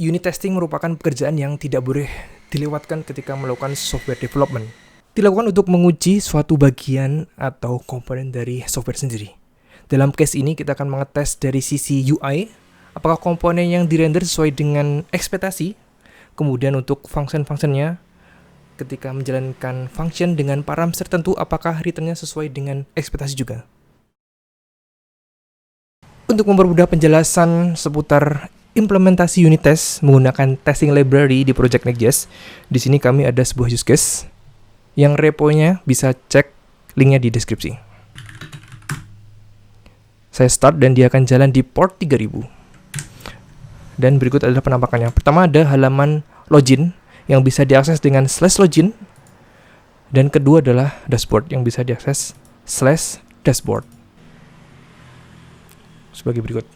Unit testing merupakan pekerjaan yang tidak boleh dilewatkan ketika melakukan software development. Dilakukan untuk menguji suatu bagian atau komponen dari software sendiri. Dalam case ini kita akan mengetes dari sisi UI, apakah komponen yang dirender sesuai dengan ekspektasi. Kemudian untuk function-functionnya, ketika menjalankan function dengan parameter tertentu, apakah returnnya sesuai dengan ekspektasi juga. Untuk mempermudah penjelasan seputar implementasi unit test menggunakan testing library di project Next.js, di sini kami ada sebuah use case yang repo-nya bisa cek linknya di deskripsi. Saya start dan dia akan jalan di port 3000. Dan berikut adalah penampakannya. Pertama ada halaman login yang bisa diakses dengan /login, dan kedua adalah dashboard yang bisa diakses /dashboard sebagai berikut.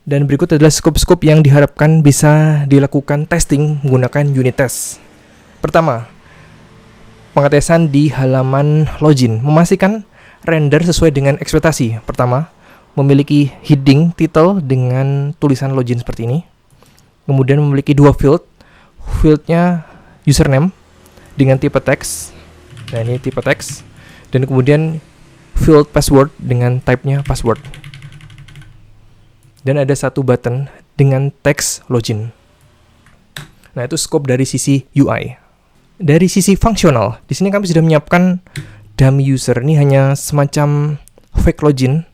Dan berikut adalah scope-scope yang diharapkan bisa dilakukan testing menggunakan unit test. Pertama, pengetesan di halaman login, memastikan render sesuai dengan ekspektasi. Pertama, memiliki heading title dengan tulisan login seperti ini. Kemudian memiliki dua field, fieldnya username dengan tipe teks, nah ini tipe teks, dan kemudian field password dengan type-nya password. Dan ada satu button dengan teks login. Nah, itu scope dari sisi UI. Dari sisi fungsional, di sini kami sudah menyiapkan dummy user. Ini hanya semacam fake login.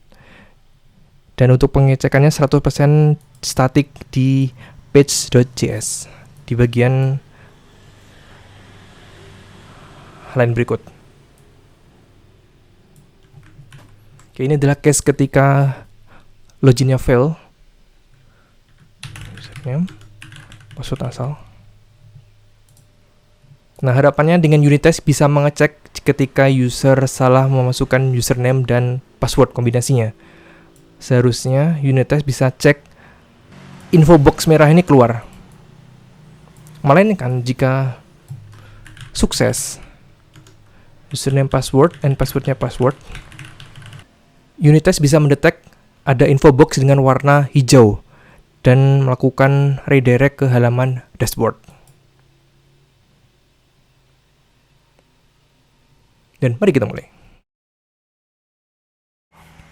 Dan untuk pengecekannya 100% static di page.js di bagian line berikut. Oke, ini adalah case ketika loginnya fail. Password asal. Nah, harapannya dengan unit test bisa mengecek ketika user salah memasukkan username dan password kombinasinya. Seharusnya unit test bisa cek info box merah ini keluar. Melainkan jika sukses username password and passwordnya password, unit test bisa mendetek ada info box dengan warna hijau dan melakukan redirect ke halaman dashboard. Dan mari kita mulai.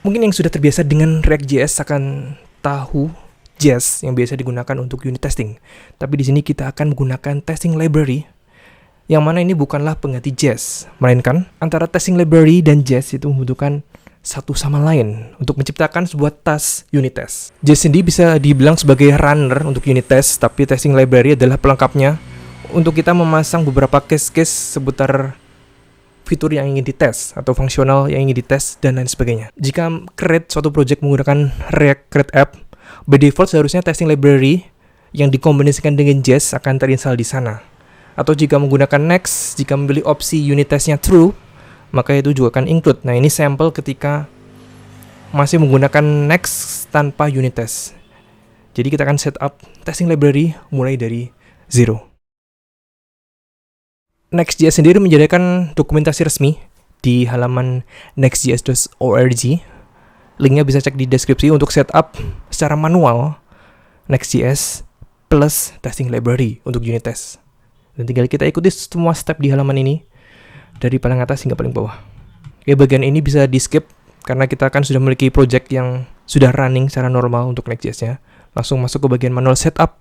Mungkin yang sudah terbiasa dengan React.js akan tahu Jest yang biasa digunakan untuk unit testing. Tapi di sini kita akan menggunakan testing library, yang mana ini bukanlah pengganti Jest, melainkan antara testing library dan Jest itu membutuhkan satu sama lain untuk menciptakan sebuah task unit test. Jest sendiri bisa dibilang sebagai runner untuk unit test, tapi testing library adalah pelengkapnya untuk kita memasang beberapa case-case seputar fitur yang ingin dites atau fungsional yang ingin dites dan lain sebagainya. Jika create suatu project menggunakan React Create App, by default seharusnya testing library yang dikombinasikan dengan Jest akan terinstall di sana. Atau jika menggunakan Next, jika memilih opsi unit testnya true, maka itu juga akan include. Nah, ini sampel ketika masih menggunakan Next tanpa unit test. Jadi kita akan setup testing library mulai dari zero. Next.js sendiri menyediakan dokumentasi resmi di halaman nextjs.org. Linknya bisa cek di deskripsi untuk setup secara manual Next.js plus testing library untuk unit test. Dan tinggal kita ikuti semua step di halaman ini dari paling atas hingga paling bawah. Oke, bagian ini bisa di skip karena kita kan sudah memiliki project yang sudah running secara normal untuk Next.js-nya. Langsung masuk ke bagian manual setup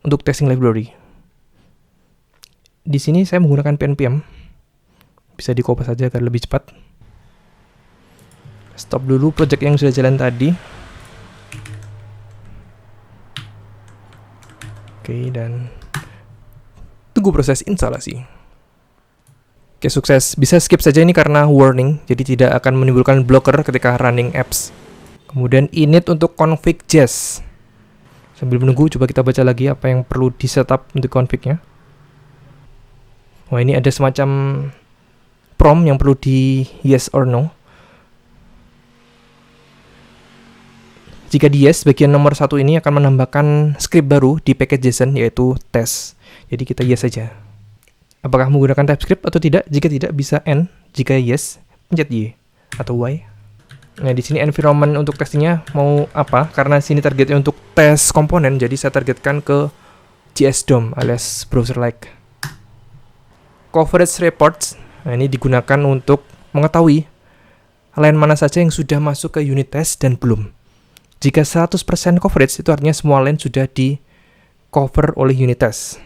untuk testing library. Di sini saya menggunakan PNPM. Bisa di-copy saja agar lebih cepat. Stop dulu project yang sudah jalan tadi. Oke, dan tunggu proses instalasi. Oke, sukses. Bisa skip saja ini karena warning, jadi tidak akan menimbulkan blocker ketika running apps. Kemudian init untuk config Jest. Sambil menunggu, coba kita baca lagi apa yang perlu di setup untuk config-nya. Wah, ini ada semacam prompt yang perlu di yes or no. Jika di yes, bagian nomor 1 ini akan menambahkan script baru di package JSON, yaitu test. Jadi kita yes saja. Apakah menggunakan TypeScript atau tidak? Jika tidak, bisa N. Jika yes, pencet Y atau Y. Nah, di sini environment untuk testingnya mau apa? Karena sini targetnya untuk tes komponen, jadi saya targetkan ke JS DOM alias browser like. Coverage reports, nah ini digunakan untuk mengetahui line mana saja yang sudah masuk ke unit test dan belum. Jika 100% coverage itu artinya semua line sudah di cover oleh unit test.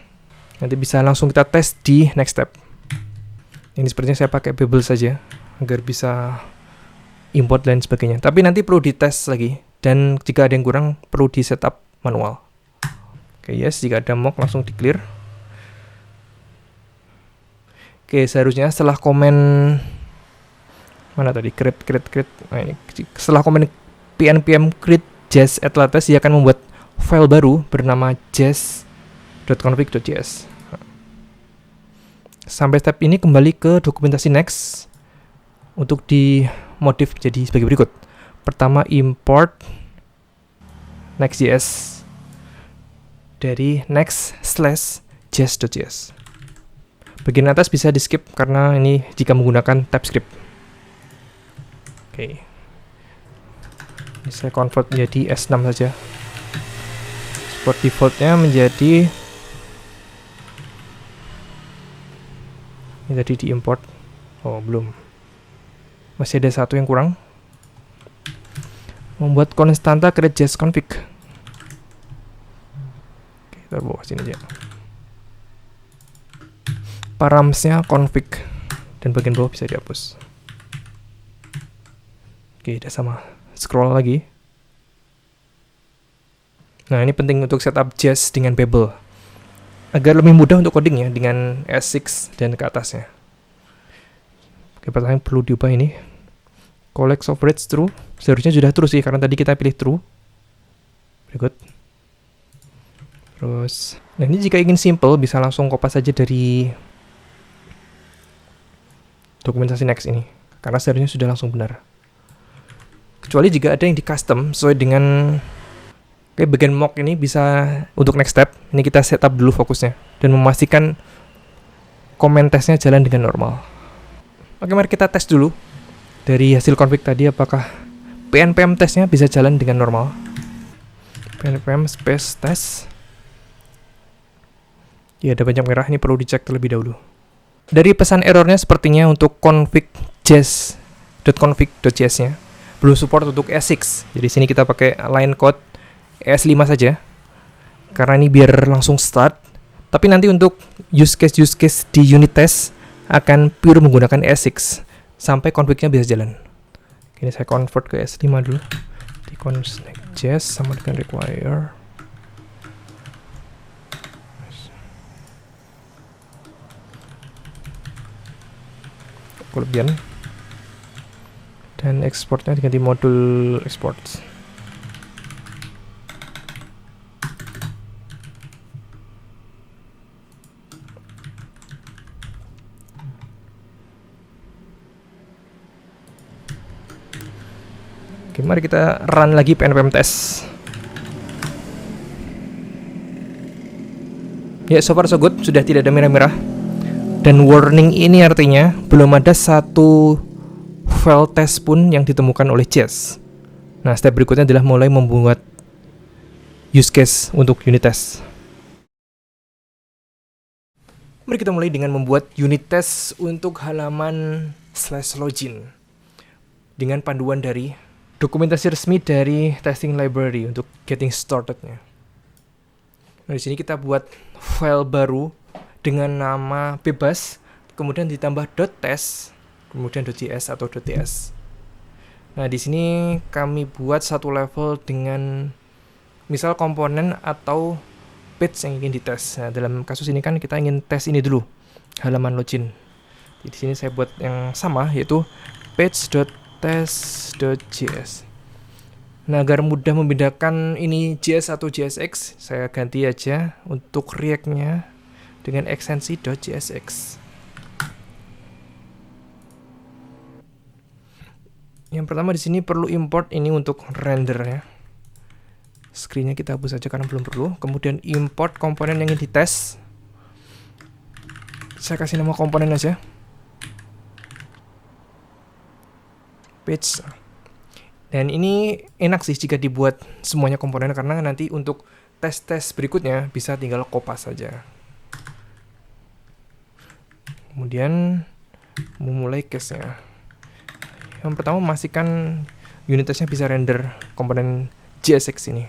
Nanti bisa langsung kita tes di next step. Ini sepertinya saya pakai Babel saja agar bisa import dan sebagainya. Tapi nanti perlu dites lagi, dan jika ada yang kurang perlu di setup manual. Oke, yes, jika ada mock langsung di clear. Oke, seharusnya setelah komen mana tadi create. Nah, ini setelah komen pnpm create js atlates, dia akan membuat file baru bernama js.config.js. Sampai step ini kembali ke dokumentasi next untuk dimodif jadi sebagai berikut. Pertama, import next.js dari next/js.js. Bagian atas bisa di skip karena ini jika menggunakan TypeScript. Oke. Ini saya convert menjadi S6 saja. Export defaultnya menjadi ini tadi diimport. Oh, belum. Masih ada satu yang kurang. Membuat konstanta create js config. Oke, taruh bawah sini aja. Paramsnya config dan bagian bawah bisa dihapus. Oke, udah sama. Scroll lagi. Nah, ini penting untuk setup js dengan Babel agar lebih mudah untuk codingnya dengan S6 dan ke atasnya. Oke, pertama yang perlu diubah ini collect coverage true. Seharusnya sudah true sih karena tadi kita pilih true. Berikut. Terus, nah ini jika ingin simple bisa langsung kopas saja dari dokumentasi next ini karena seharusnya sudah langsung benar. Kecuali jika ada yang di custom sesuai dengan kayak bagian mock ini bisa untuk next step. Ini kita setup dulu fokusnya dan memastikan comment testnya jalan dengan normal. Oke, mari kita tes dulu dari hasil config tadi apakah pnpm testnya bisa jalan dengan normal. Pnpm space test. Ya, ada banyak merah, ini perlu dicek terlebih dahulu. Dari pesan errornya sepertinya untuk config js.config.js-nya belum support untuk ES6. Jadi sini kita pakai line code ES5 saja. Karena ini biar langsung start. Tapi nanti untuk use case di unit test akan pure menggunakan ES6 sampai config-nya bisa jalan. Ini saya convert ke ES5 dulu. Di connect.js sama dengan require. Kelebihan. Dan exportnya diganti modul export. Oke, mari kita run lagi pnpm test. Ya, so far so good, sudah tidak ada merah-merah. Dan warning ini artinya belum ada satu file test pun yang ditemukan oleh JS. Nah, step berikutnya adalah mulai membuat use case untuk unit test. Mari kita mulai dengan membuat unit test untuk halaman /login dengan panduan dari dokumentasi resmi dari testing library untuk getting started-nya. Nah, di sini kita buat file baru dengan nama bebas, kemudian ditambah .test, kemudian .js atau .ts. Nah, di sini kami buat satu level dengan misal komponen atau page yang ingin dites. Nah, dalam kasus ini kan kita ingin tes ini dulu, halaman login. Di sini saya buat yang sama, yaitu page.test.js. Nah, agar mudah membedakan ini JS atau JSX, saya ganti aja untuk React-nya dengan ekstensi .jsx. Yang pertama di sini perlu import ini untuk render ya. Screen-nya kita hapus saja karena belum perlu. Kemudian import komponen yang ingin dites. Saya kasih nama komponen aja. Page. Dan ini enak sih jika dibuat semuanya komponen, karena nanti untuk tes-tes berikutnya bisa tinggal kopas saja. Kemudian memulai case-nya. Yang pertama, memastikan unit testnya bisa render komponen JSX ini.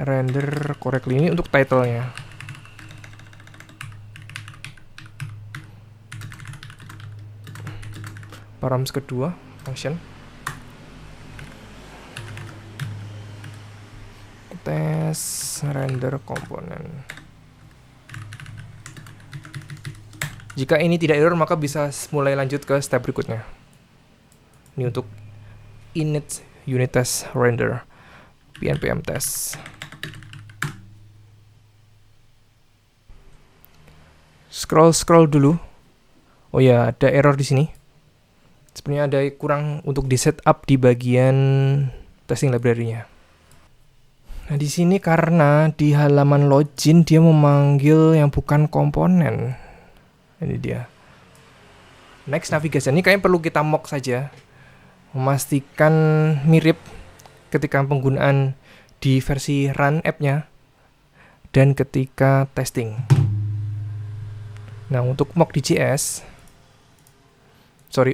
Render correctly, ini untuk title-nya. Params kedua, function. Tes render komponen. Jika ini tidak error, maka bisa mulai lanjut ke step berikutnya. Ini untuk init unit test render pnpm test. Scroll dulu. Oh ya, ada error di sini. Sebenarnya ada kurang untuk di setup di bagian testing library-nya. Nah, di sini karena di halaman login dia memanggil yang bukan komponen. Ini dia. Next navigation ini kayaknya perlu kita mock saja. Memastikan mirip ketika penggunaan di versi run app-nya dan ketika testing. Nah, untuk mock di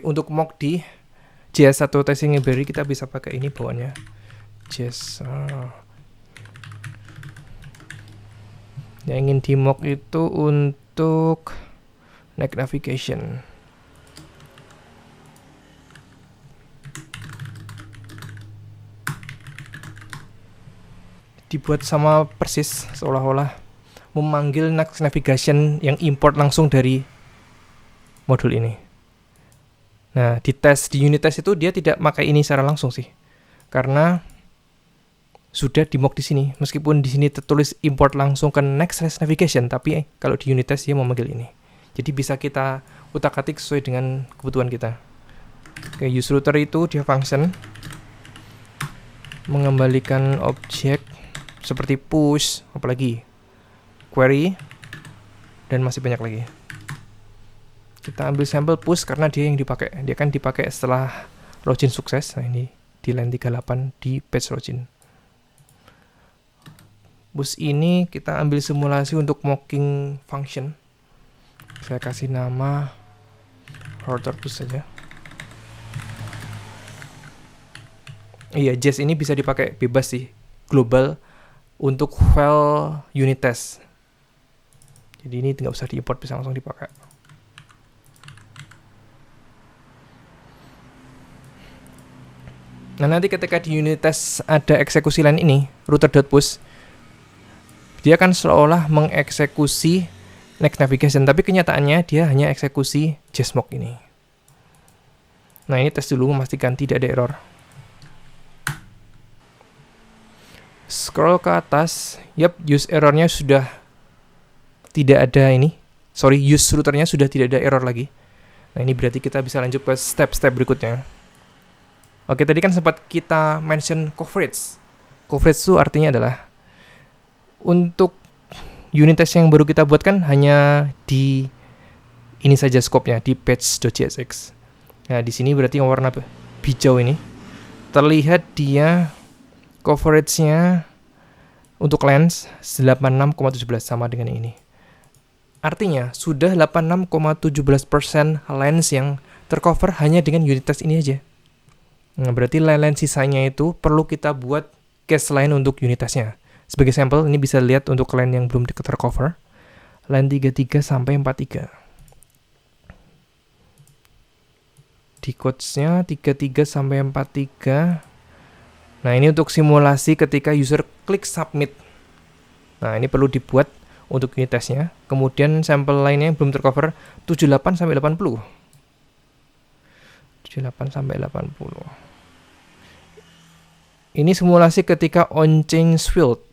untuk mock di JS1 testing library kita bisa pakai ini bawaannya. JS yang ingin di mock itu untuk next navigation. Dibuat sama persis seolah-olah memanggil next navigation yang import langsung dari modul ini. Nah, di unit test itu dia tidak pakai ini secara langsung sih. Karena sudah di mock di sini. Meskipun di sini tertulis import langsung ke next navigation, tapi kalau di unit test dia memanggil ini. Jadi bisa kita utak-atik sesuai dengan kebutuhan kita. Oke, use router itu dia function mengembalikan objek seperti push, apalagi query, dan masih banyak lagi. Kita ambil sampel push karena dia yang dipakai. Dia kan dipakai setelah login sukses. Nah, ini di line 38 di page login. Push ini kita ambil simulasi untuk mocking function. Saya kasih nama router push saja. Iya, JS ini bisa dipakai bebas sih, global untuk file unit test. Jadi ini nggak usah diimport, bisa langsung dipakai. Nah, nanti ketika di unit test ada eksekusi line ini, router.push, dia akan seolah mengeksekusi next navigation, tapi kenyataannya dia hanya eksekusi JSMock ini. Nah, ini tes dulu memastikan tidak ada error. Scroll ke atas, use errornya sudah tidak ada ini. Use routernya sudah tidak ada error lagi. Nah, ini berarti kita bisa lanjut ke step-step berikutnya. Oke, tadi kan sempat kita mention coverage. Coverage itu artinya adalah untuk unit test yang baru kita buat kan hanya di ini saja scope-nya, di patch.jsx. Nah, di sini berarti yang warna hijau ini terlihat dia coverage-nya untuk lens 86,17 sama dengan ini. Artinya sudah 86,17% lens yang tercover hanya dengan unit test ini aja. Nah, berarti lens sisanya itu perlu kita buat case lain untuk unit testnya. Sebagai sampel, ini bisa lihat untuk line yang belum tercover. Line 33 sampai 43. Di codes-nya 33 sampai 43. Nah, ini untuk simulasi ketika user klik submit. Nah, ini perlu dibuat untuk unit testnya. Kemudian sampel lainnya yang belum tercover 78 sampai 80. 78 sampai 80. Ini simulasi ketika on change field.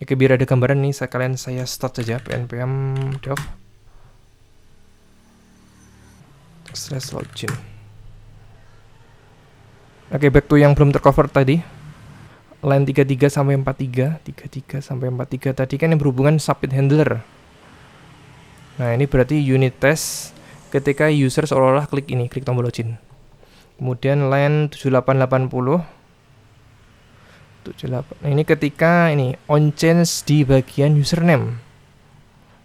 Oke, biar ada gambaran nih, sekalian saya start saja pnpm dev /login. Oke, back to yang belum tercover tadi. Line 33 sampai 43, 33 sampai 43 tadi kan yang berhubungan submit handler. Nah, ini berarti unit test ketika user seolah-olah klik tombol login. Kemudian len 7880. 78. Nah, ini ketika ini on change di bagian username.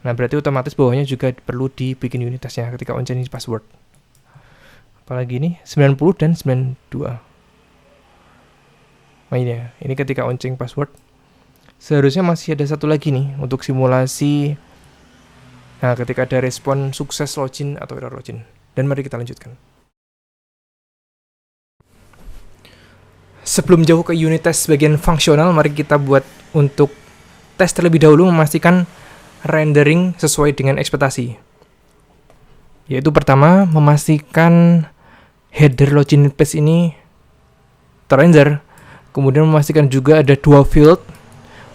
Nah, berarti otomatis bawahnya juga perlu dibikin unit testnya ketika on change password. Apalagi ini 90 dan 92. Nah, ini ketika on change password. Seharusnya masih ada satu lagi nih untuk simulasi. Nah, ketika ada respon sukses login atau error login. Dan mari kita lanjutkan. Sebelum jauh ke unit test bagian fungsional, mari kita buat untuk tes terlebih dahulu memastikan rendering sesuai dengan ekspektasi. Yaitu pertama, memastikan header login page ini terrender. Kemudian memastikan juga ada dua field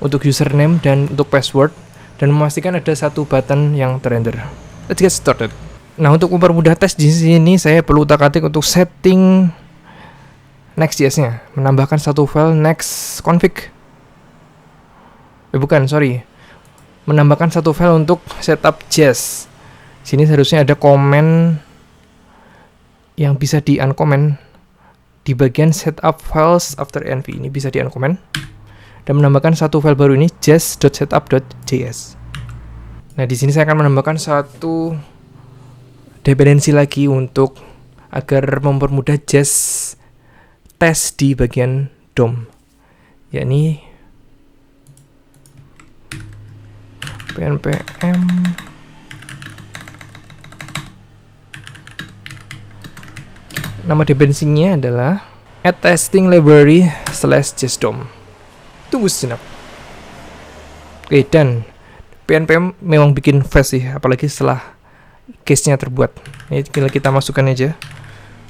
untuk username dan untuk password. Dan memastikan ada satu button yang terrender. Let's get started. Nah, untuk mempermudah tes di sini saya perlu utak-atik untuk setting Next.js-nya, menambahkan satu file next config. Menambahkan satu file untuk setup JS. Sini seharusnya ada komen yang bisa di uncomment di bagian setup files after env. Ini bisa di uncomment dan menambahkan satu file baru ini js.setup.js. Nah, di sini saya akan menambahkan satu dependensi lagi untuk agar mempermudah JS tes di bagian DOM, yakni pnpm nama dependensinya adalah @testing_library/jsdom. Tunggu sejenak. Oke, dan pnpm memang bikin fast sih, apalagi setelah case-nya terbuat. Ini tinggal kita masukkan aja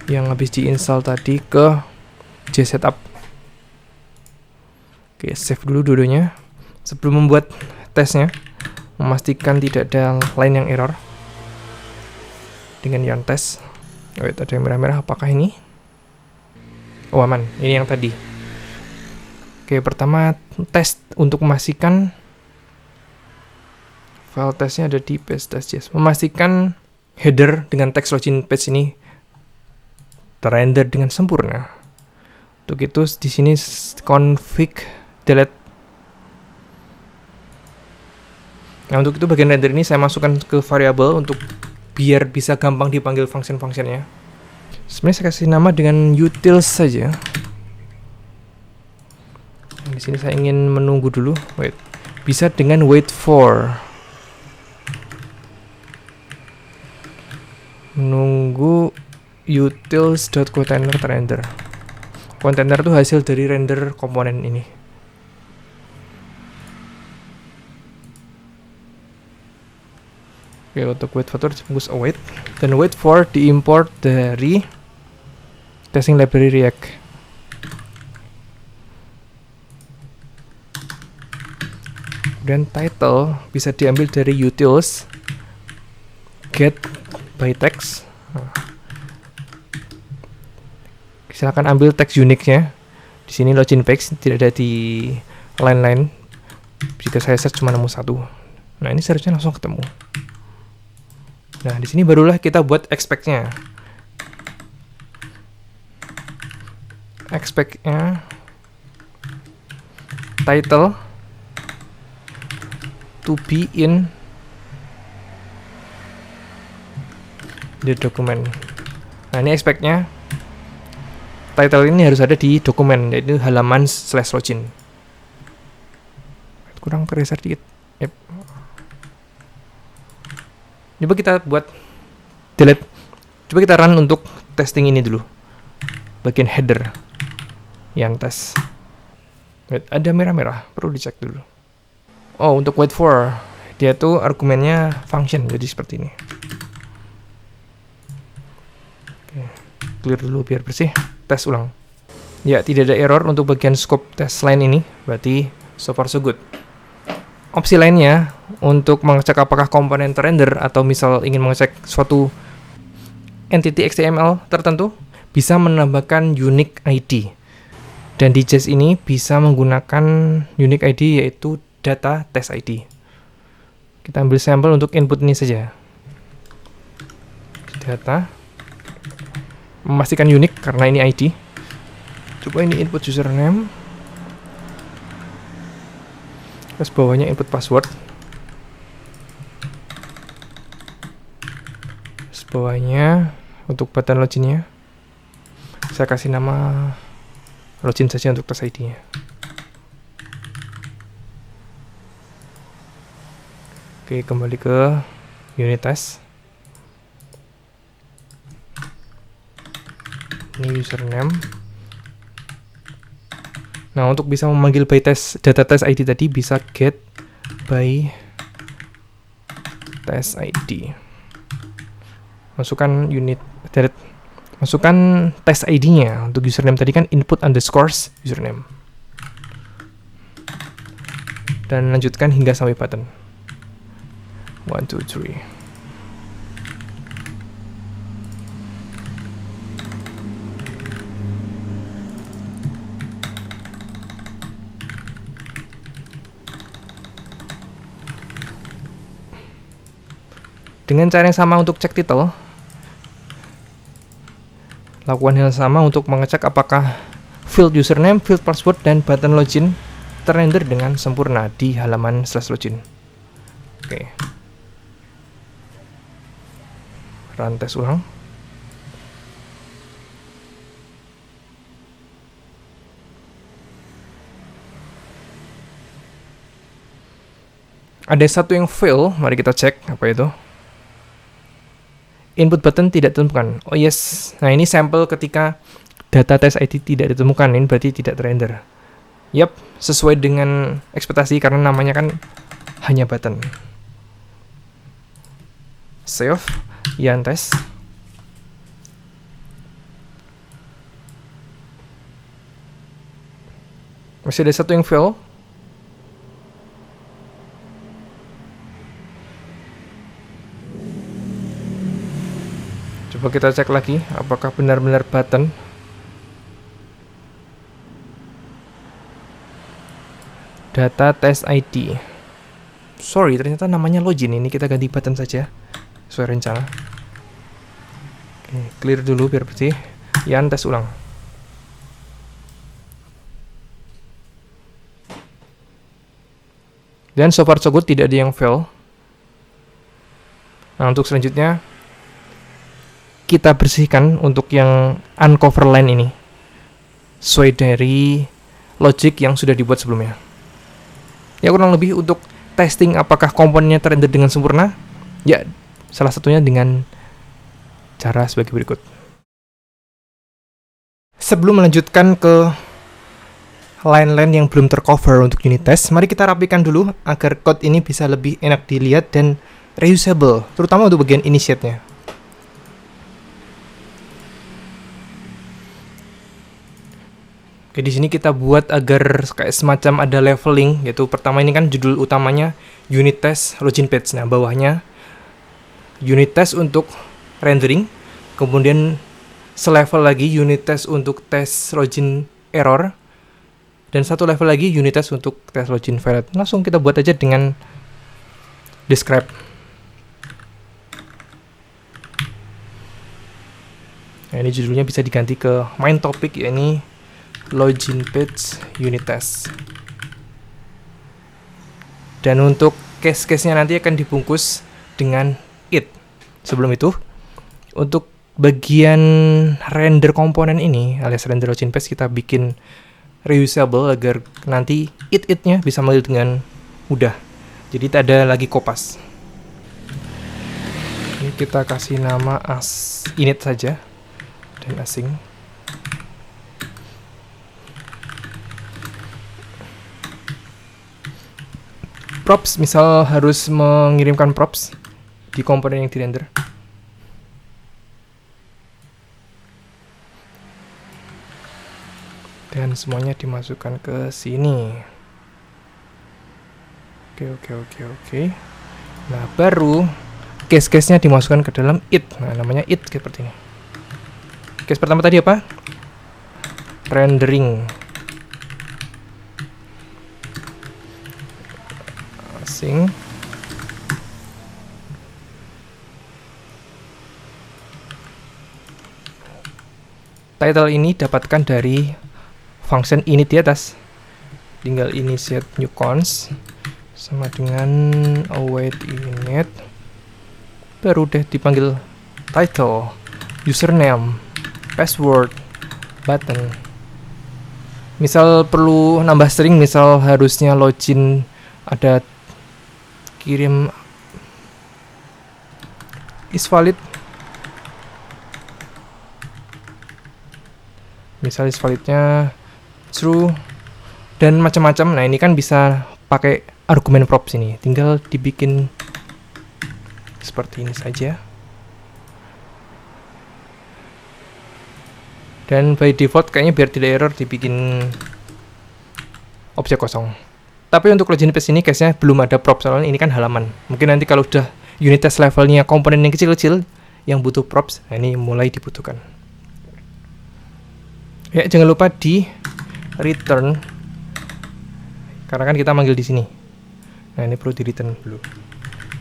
yang habis diinstal tadi ke jsetup. Oke, save dulu dulunya. Sebelum membuat tesnya, memastikan tidak ada line yang error dengan yang tes. Wait, ada yang merah-merah, apakah ini? Oh, aman, ini yang tadi. Oke, pertama tes untuk memastikan file tesnya ada di page.js. Memastikan header dengan text login page ini terrender dengan sempurna. Untuk itu di sini config delete. Nah, untuk itu bagian render ini saya masukkan ke variabel untuk biar bisa gampang dipanggil function-functionnya. Sebenarnya saya kasih nama dengan utils saja. Di sini saya ingin menunggu dulu. Wait. Bisa dengan wait for. Menunggu utils.container terrender. Kontainer itu hasil dari render komponen ini. Oke, untuk wait for dibungkus await dan wait for diimport dari testing library React. Dan title bisa diambil dari utils get by text. Silakan ambil teks unique-nya. Di sini login page tidak ada di line-line. Jika saya search cuma nemu satu. Nah, ini seharusnya langsung ketemu. Nah, di sini barulah kita buat expect-nya. Expect-nya title to be in the document. Nah, ini expect-nya. Title ini harus ada di dokumen, yaitu halaman/login. Kurang tergeser dikit. Yep. Coba kita buat delete. Coba kita run untuk testing ini dulu. Bagian header yang tes. Wait, ada merah-merah, perlu dicek dulu. Oh, untuk wait for, dia tuh argumennya function, jadi seperti ini. Oke, clear dulu biar bersih. Tes ulang. Ya, tidak ada error untuk bagian scope test line ini, berarti so far so good. Opsi lainnya untuk mengecek apakah komponen terrender atau misal ingin mengecek suatu entity XML tertentu, bisa menambahkan unique ID. Dan di JS ini bisa menggunakan unique ID yaitu data test ID. Kita ambil sampel untuk input ini saja. Data memastikan unik karena ini ID. Coba ini input username, terus bawahnya input password, terus bawahnya untuk button loginnya saya kasih nama login saja untuk tes ID nya. Oke, kembali ke unit test. Ini username. Nah, untuk bisa memanggil by test data test ID tadi bisa get by test ID. Masukkan masukkan test ID-nya. Untuk username tadi kan input underscores username. Dan lanjutkan hingga sampai button. 1, 2, 3. Dengan cara yang sama untuk cek title, lakukan hal yang sama untuk mengecek apakah field username, field password, dan button login terrender dengan sempurna di halaman /login. Oke. Run tes ulang. Ada satu yang fail, mari kita cek apa itu. Input button tidak ditemukan. Oh yes, nah ini sampel ketika data test ID tidak ditemukan, ini berarti tidak terrender. Yap, sesuai dengan ekspektasi karena namanya kan hanya button. Save, Yan test. Masih ada satu yang fail. Coba kita cek lagi, apakah benar-benar button. Data test ID. Sorry, ternyata namanya login. Ini kita ganti button saja sesuai rencana. Oke, clear dulu biar bersih. Yan tes ulang. Dan so far so good, tidak ada yang fail. Nah, untuk selanjutnya kita bersihkan untuk yang uncover line ini sesuai dari logic yang sudah dibuat sebelumnya. Ya, kurang lebih untuk testing apakah komponennya terrender dengan sempurna, ya salah satunya dengan cara sebagai berikut. Sebelum melanjutkan ke line-line yang belum tercover untuk unit test, mari kita rapikan dulu agar code ini bisa lebih enak dilihat dan reusable, terutama untuk bagian initiate-nya. Oke, di sini kita buat agar kayak semacam ada leveling, yaitu pertama ini kan judul utamanya unit test login page. Nah, bawahnya unit test untuk rendering, kemudian selevel lagi unit test untuk test login error, dan satu level lagi unit test untuk test login failed. Langsung kita buat aja dengan describe. Nah, ini judulnya bisa diganti ke main topic, yakni login page unit test. Dan untuk case-case-nya nanti akan dibungkus dengan it. Sebelum itu, untuk bagian render komponen ini alias render login page kita bikin reusable agar nanti it-nya bisa mengalir dengan mudah. Jadi tak ada lagi kopas. Ini kita kasih nama as init saja dan asing. Props, misal harus mengirimkan props di komponen yang dirender. Dan semuanya dimasukkan ke sini. Oke. Nah, baru case-case-nya dimasukkan ke dalam it. Nah, namanya it seperti ini. Case pertama tadi apa? Rendering. Asing. title ini dapatkan dari function init di atas. Tinggal initiate new cons sama dengan await init, baru deh dipanggil title, username, password, button. Misal perlu nambah string, misal harusnya login ada kirim is valid, misal is validnya true dan macam-macam. Nah, ini kan bisa pakai argumen props ini, tinggal dibikin seperti ini saja. Dan by default kayaknya biar tidak error dibikin objek kosong. Tapi untuk login page ini case-nya belum ada props, soalnya ini kan halaman. Mungkin nanti kalau udah unit test levelnya komponen yang kecil-kecil yang butuh props, nah ini mulai dibutuhkan. Ya, jangan lupa di return, karena kan kita manggil di sini. Nah, ini perlu di return dulu.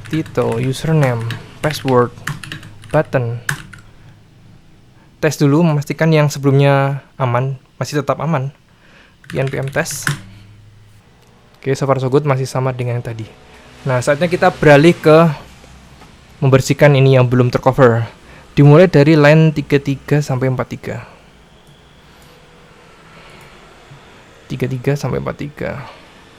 Title, username, password, button. Tes dulu, memastikan yang sebelumnya aman, masih tetap aman. npm test. Oke, so far so good, masih sama dengan yang tadi. Nah, saatnya kita beralih ke membersihkan ini yang belum tercover. Dimulai dari line 33 sampai 43. 33 sampai 43.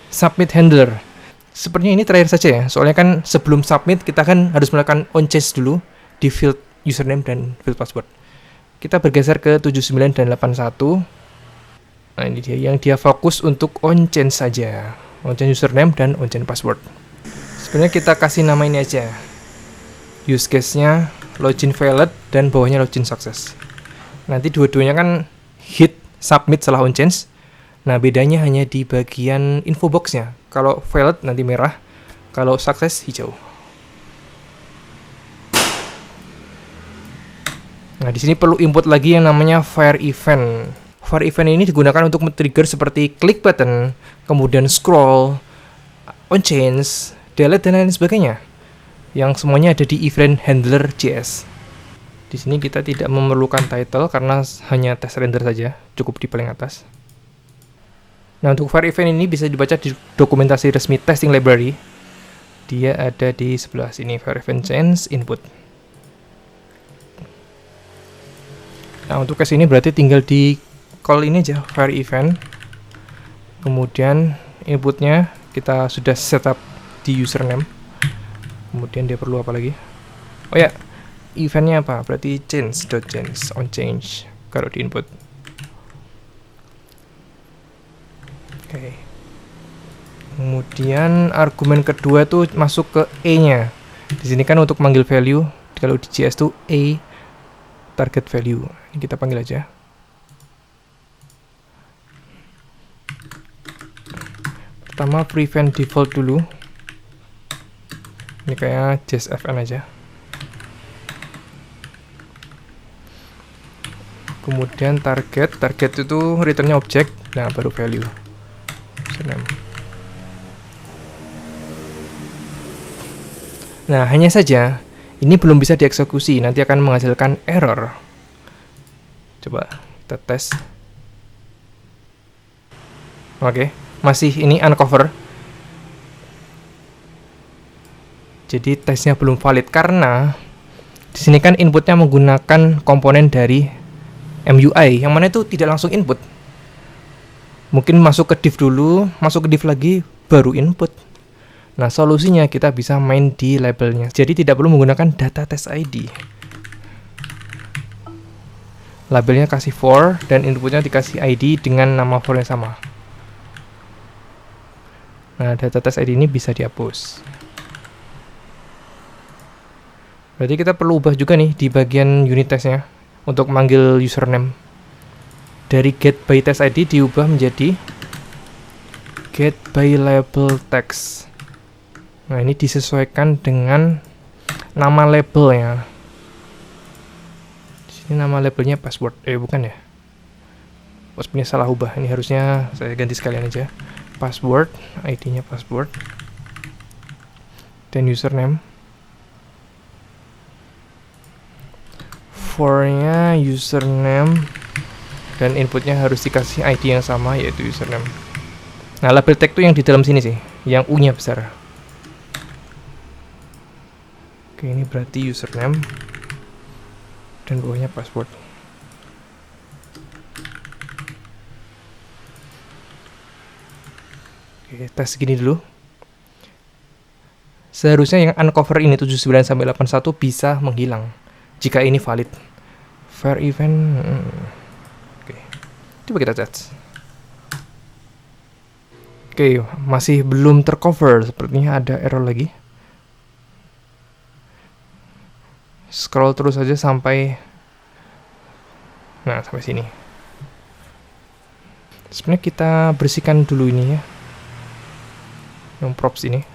Submit handler. Sepertinya ini terakhir saja ya, soalnya kan sebelum submit kita kan harus melakukan on change dulu di field username dan field password. Kita bergeser ke 79 dan 81. Nah, ini dia yang dia fokus untuk on change saja. On change username dan on change password. Sebenarnya kita kasih nama ini aja. Use case-nya login failed dan bawahnya login success. Nanti dua-duanya kan hit submit setelah on change. Nah, bedanya hanya di bagian info box-nya. Kalau failed nanti merah, kalau success hijau. Nah, di sini perlu input lagi yang namanya fire event. Fire event ini digunakan untuk men-trigger seperti click button, kemudian scroll, on change, delete dan lain sebagainya. Yang semuanya ada di event handler JS. Di sini kita tidak memerlukan title karena hanya test render saja, cukup di paling atas. Nah, untuk fire event ini bisa dibaca di dokumentasi resmi testing library. Dia ada di sebelah sini, fire event change input. Nah, untuk case ini berarti tinggal di call ini aja, fire event. Kemudian inputnya kita sudah setup di username. Kemudian dia perlu apa lagi? Oh ya, eventnya apa? Berarti change.change, on change kalau di input. Oke. Kemudian argumen kedua tuh masuk ke E-nya. Di sini kan untuk manggil value, kalau di JS tuh A target value. Ini kita panggil aja. Pertama prevent default dulu. Ini kayak JSFN aja. Kemudian target itu returnnya objek. Nah, baru value. Nah, hanya saja ini belum bisa dieksekusi, nanti akan menghasilkan error. Coba kita tes. Oke, masih ini uncover. Jadi tesnya belum valid karena di sini kan inputnya menggunakan komponen dari MUI, yang mana itu tidak langsung input. Mungkin masuk ke div dulu, masuk ke div lagi, baru input. Nah, solusinya kita bisa main di labelnya. Jadi tidak perlu menggunakan data test ID. Labelnya kasih for dan inputnya dikasih ID dengan nama for yang sama. Nah, data test ID ini bisa dihapus. Berarti kita perlu ubah juga nih di bagian unit testnya untuk manggil username. Dari get by test ID diubah menjadi get by label text. Nah, ini disesuaikan dengan nama labelnya. Di sini nama labelnya password. Bukan ya? Passwordnya salah ubah. Ini harusnya saya ganti sekalian aja. Password, ID-nya password. Dan username. For-nya username dan inputnya harus dikasih ID yang sama, yaitu username. Nah, label tag itu yang di dalam sini sih, yang U-nya besar. Oke, ini berarti username dan bawahnya password. Oke, tes gini dulu. Seharusnya yang uncover ini 79-81 bisa menghilang jika ini valid. Var event. Oke, coba kita tes. Oke, masih belum tercover. Sepertinya ada error lagi. Scroll terus saja sampai, nah, sampai sini. Sebenarnya kita bersihkan dulu ini ya, yang props ini,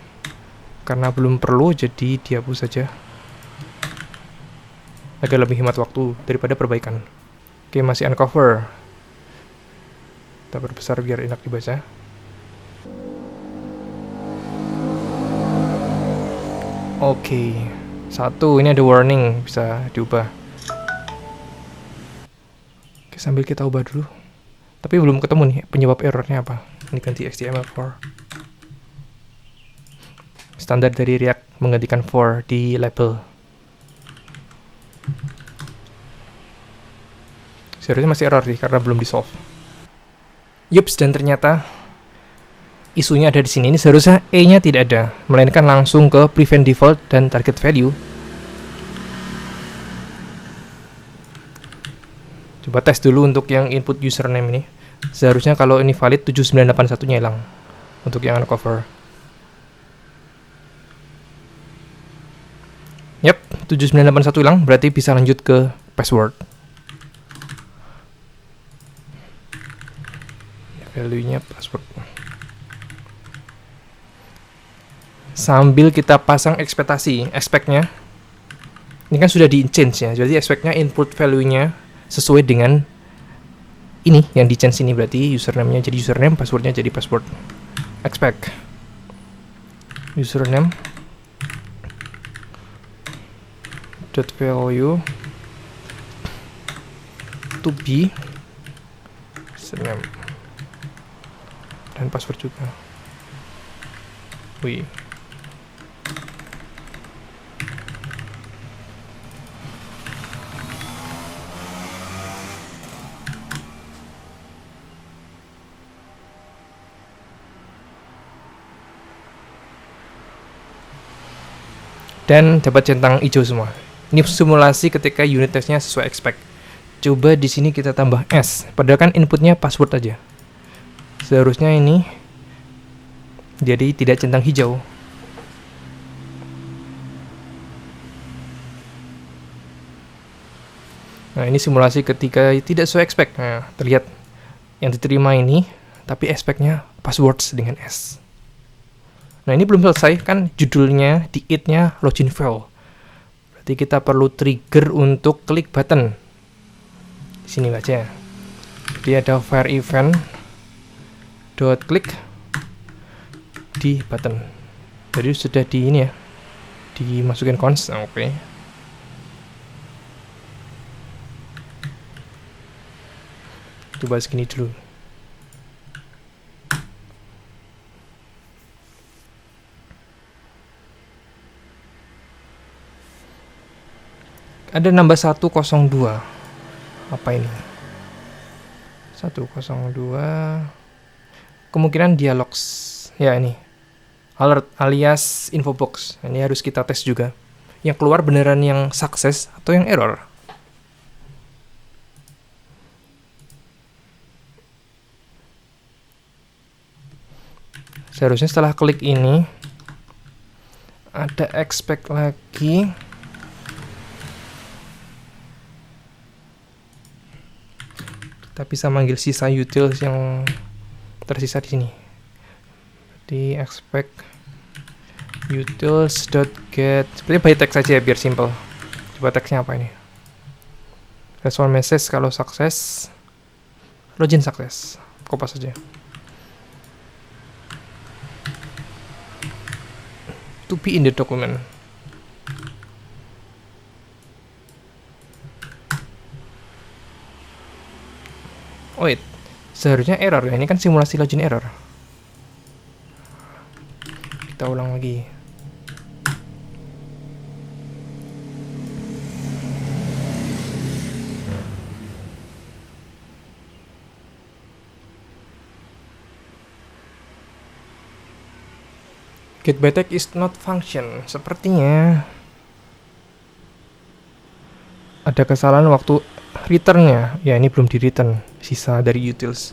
karena belum perlu, jadi dihapus saja agar lebih hemat waktu daripada perbaikan. Oke, masih uncover. Kita perbesar biar enak dibaca. Oke, satu, ini ada warning, bisa diubah. Oke, sambil kita ubah dulu. Tapi belum ketemu nih penyebab errornya apa. Ini ganti HTML4. Standar dari React menggantikan for di label. Seharusnya masih error sih karena belum di solve. Yups, dan ternyata isunya ada di sini. Ini seharusnya E-nya tidak ada, melainkan langsung ke prevent default dan target value. Coba tes dulu untuk yang input username ini. Seharusnya kalau ini valid 7981-nya hilang untuk yang uncover. Yap, 7981 hilang, berarti bisa lanjut ke password. Value-nya password. Sambil kita pasang expect-nya. Ini kan sudah di-change ya, jadi expect-nya input value-nya sesuai dengan ini yang di-change ini, berarti username-nya jadi username, password-nya jadi password. Expect username dot value to be username dan password juga. Wih. Dan dapat centang hijau semua. Ini simulasi ketika unit testnya sesuai expect. Coba di sini kita tambah S, padahal kan inputnya password aja. Seharusnya ini jadi tidak centang hijau. Nah, ini simulasi ketika tidak sesuai expect. Nah, terlihat yang diterima ini, tapi expect-nya passwords dengan S. Nah, ini belum selesai, kan judulnya di it-nya login fail. Berarti kita perlu trigger untuk klik button. Di sini baca. Jadi ada var event dot click di button. Jadi sudah di ini ya, dimasukin cons. Nah, oke. Coba segini dulu. Ada nambah 102. Apa ini? 102. Kemungkinan dialogs. Ya, ini. Alert alias info box. Ini harus kita tes juga. Yang keluar beneran yang sukses atau yang error. Seharusnya setelah klik ini ada expect lagi. Kita bisa manggil sisa utils yang tersisa di sini. Di expect utils.get. Sepertinya by text saja ya, biar simple. Coba teksnya apa ini? Response message kalau sukses. Login sukses. Kopas saja. To be in the document. Oh wait, seharusnya error ya, ini kan simulasi login error. Kita ulang lagi. Get by tag is not function. Sepertinya ada kesalahan waktu returnnya. Ya, ini belum di return sisa dari utils.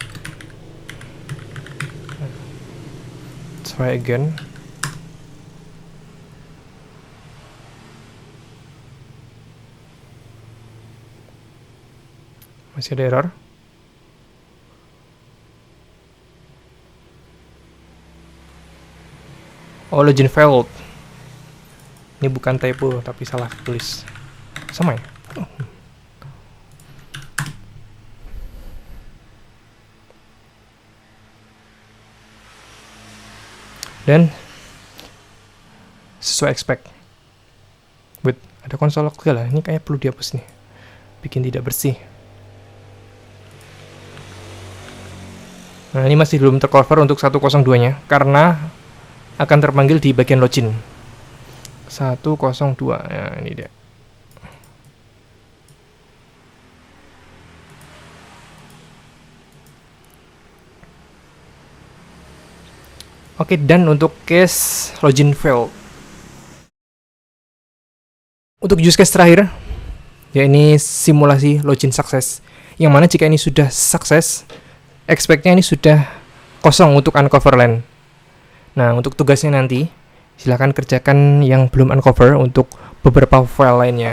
Try again. Masih ada error. Oh, login failed. Ini bukan typo, tapi salah tulis. Sama ya? Dan sesuai expect. Wait, ada konsol log segala. Ini kayak perlu dihapus nih. Bikin tidak bersih. Nah, ini masih belum tercover untuk 102-nya karena akan terpanggil di bagian login. 102. Nah, ini dia. Oke, dan untuk case login failed. Untuk use case terakhir, ya ini simulasi login sukses. Yang mana jika ini sudah sukses, expect-nya ini sudah kosong untuk uncover LAN. Nah, untuk tugasnya nanti, silahkan kerjakan yang belum uncover untuk beberapa file lainnya.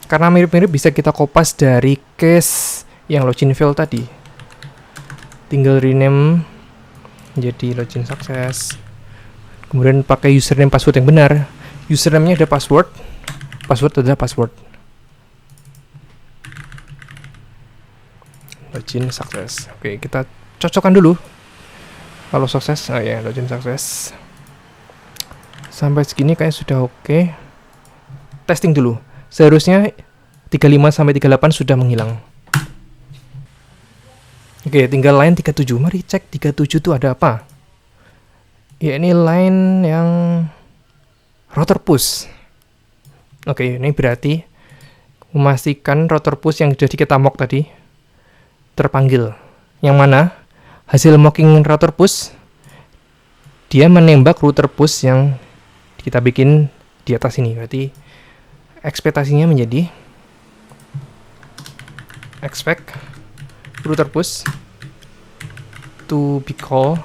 Karena mirip-mirip bisa kita kopas dari case yang login fail tadi. Tinggal rename jadi login sukses. Kemudian pakai username password yang benar. Username-nya ada password. Password adalah password. Login sukses. Oke, kita cocokkan dulu. Kalau sukses, oh ya, login sukses. Sampai segini kayak sudah oke. Testing dulu. Seharusnya 35 sampai 38 sudah menghilang. Oke, tinggal line 37. Mari cek 37 itu ada apa. Ya, ini line yang router push. Oke, ini berarti memastikan router push yang sudah kita mock tadi terpanggil. Yang mana hasil mocking router push, dia menembak router push yang kita bikin di atas ini. Berarti ekspektasinya menjadi expect router push to be call,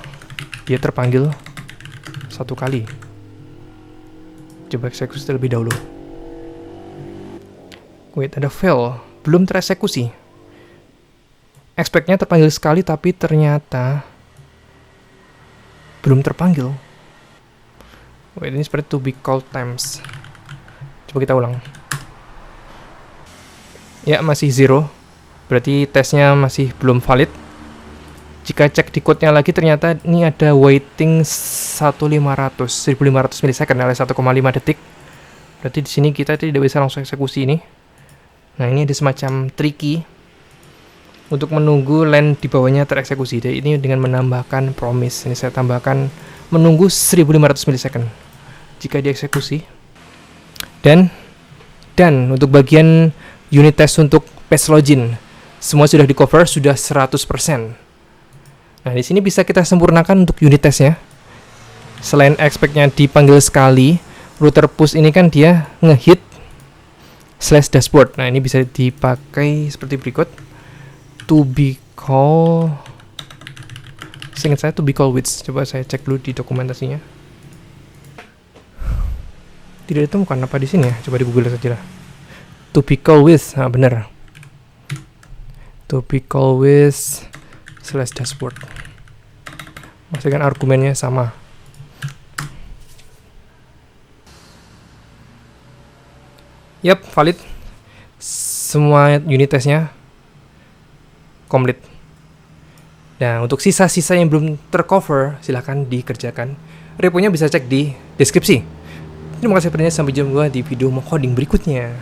dia terpanggil satu kali. Coba eksekusi terlebih dahulu. Wait, ada fail, belum tereksekusi. Expect-nya terpanggil sekali tapi ternyata belum terpanggil. Wait, ini seperti to be called times. Coba kita ulang. Ya, masih 0. Berarti tesnya masih belum valid. Jika cek di code-nya lagi, ternyata ini ada waiting 1500 milisecond alias 1,5 detik. Berarti di sini kita tidak bisa langsung eksekusi ini. Nah, ini ada semacam tricky untuk menunggu LAN di bawahnya tereksekusi. Jadi ini dengan menambahkan promise. Ini saya tambahkan menunggu 1500 milisecond jika dieksekusi. Dan untuk bagian unit test untuk page login, semua sudah di cover, sudah 100%. Nah, di sini bisa kita sempurnakan untuk unit testnya. Selain expect-nya dipanggil sekali, router push ini kan dia ngehit /dashboard. Nah, ini bisa dipakai seperti berikut. To be call, seingat saya to be call with. Coba saya cek dulu di dokumentasinya. Tidak ditemukan apa di sini ya? Coba di Google saja lah. To be call with, nah benar. To be call with /dashboard. Pastikan argumennya sama. Yap, valid. Semua unit testnya komplit. Nah, untuk sisa-sisa yang belum tercover, silahkan dikerjakan. Reponya bisa cek di deskripsi. Terima kasih banyak, sampai jumpa di video coding berikutnya.